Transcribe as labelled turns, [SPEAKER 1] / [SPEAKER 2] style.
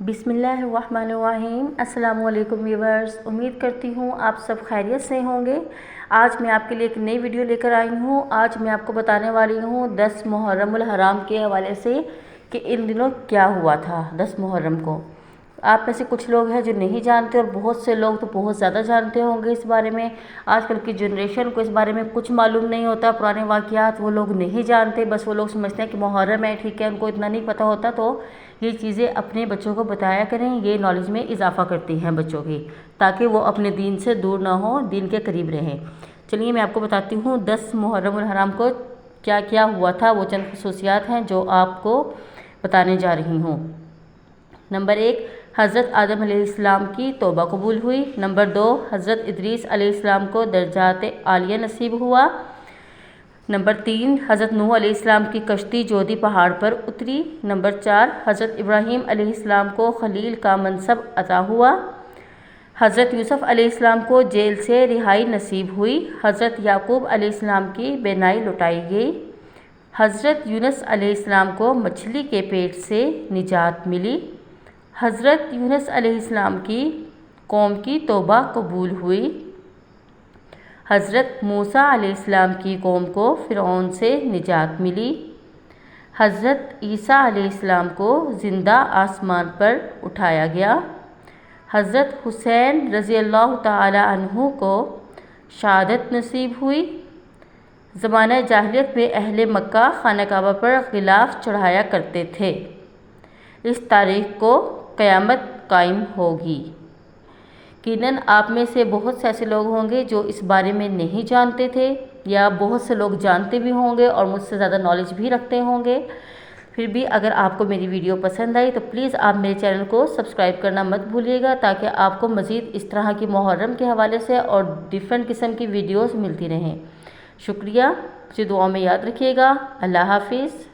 [SPEAKER 1] بسم اللہ الرحمن الرحیم۔ السلام علیکم ویورز، امید کرتی ہوں آپ سب خیریت سے ہوں گے۔ آج میں آپ کے لیے ایک نئی ویڈیو لے کر آئی ہوں۔ آج میں آپ کو بتانے والی ہوں 10 محرم الحرام کے حوالے سے کہ ان دنوں کیا ہوا تھا 10 محرم کو۔ آپ میں سے کچھ لوگ ہیں جو نہیں جانتے اور بہت سے لوگ تو بہت زیادہ جانتے ہوں گے اس بارے میں۔ آج کل کی جنریشن کو اس بارے میں کچھ معلوم نہیں ہوتا، پرانے واقعات وہ لوگ نہیں جانتے، بس وہ لوگ سمجھتے ہیں کہ محرم ہے، ٹھیک ہے، ان کو اتنا نہیں پتہ ہوتا۔ تو یہ چیزیں اپنے بچوں کو بتایا کریں، یہ نالج میں اضافہ کرتی ہیں بچوں کی، تاکہ وہ اپنے دین سے دور نہ ہوں، دین کے قریب رہیں۔ چلیے میں آپ کو بتاتی ہوں 10 محرم الحرام کو کیا کیا ہوا تھا، وہ چند خصوصیات ہیں جو آپ کو بتانے جا رہی ہوں۔ نمبر 1، حضرت آدم علیہ السلام کی توبہ قبول ہوئی۔ نمبر 2، حضرت ادریس علیہ السلام کو درجات عالیہ نصیب ہوا۔ نمبر 3، حضرت نوح علیہ السلام کی کشتی جودی پہاڑ پر اتری۔ نمبر 4، حضرت ابراہیم علیہ السلام کو خلیل کا منصب عطا ہوا۔ حضرت یوسف علیہ السلام کو جیل سے رہائی نصیب ہوئی۔ حضرت یعقوب علیہ السلام کی بینائی لوٹائی گئی۔ حضرت یونس علیہ السلام کو مچھلی کے پیٹ سے نجات ملی۔ حضرت یونس علیہ السلام کی قوم کی توبہ قبول ہوئی۔ حضرت موسیٰ علیہ السلام کی قوم کو فرعون سے نجات ملی۔ حضرت عیسیٰ علیہ السلام کو زندہ آسمان پر اٹھایا گیا۔ حضرت حسین رضی اللہ تعالی عنہ کو شہادت نصیب ہوئی۔ زمانہ جاہلیت میں اہل مکہ خانہ کعبہ پر غلاف چڑھایا کرتے تھے۔ اس تاریخ کو قیامت قائم ہوگی۔ یقیناً آپ میں سے بہت سے ایسے لوگ ہوں گے جو اس بارے میں نہیں جانتے تھے، یا بہت سے لوگ جانتے بھی ہوں گے اور مجھ سے زیادہ نالج بھی رکھتے ہوں گے۔ پھر بھی اگر آپ کو میری ویڈیو پسند آئی تو پلیز آپ میرے چینل کو سبسکرائب کرنا مت بھولیے گا، تاکہ آپ کو مزید اس طرح کی محرم کے حوالے سے اور ڈیفرنٹ قسم کی ویڈیوز ملتی رہیں۔ شکریہ، مجھے دعاؤں میں یاد رکھیے گا۔ اللہ حافظ۔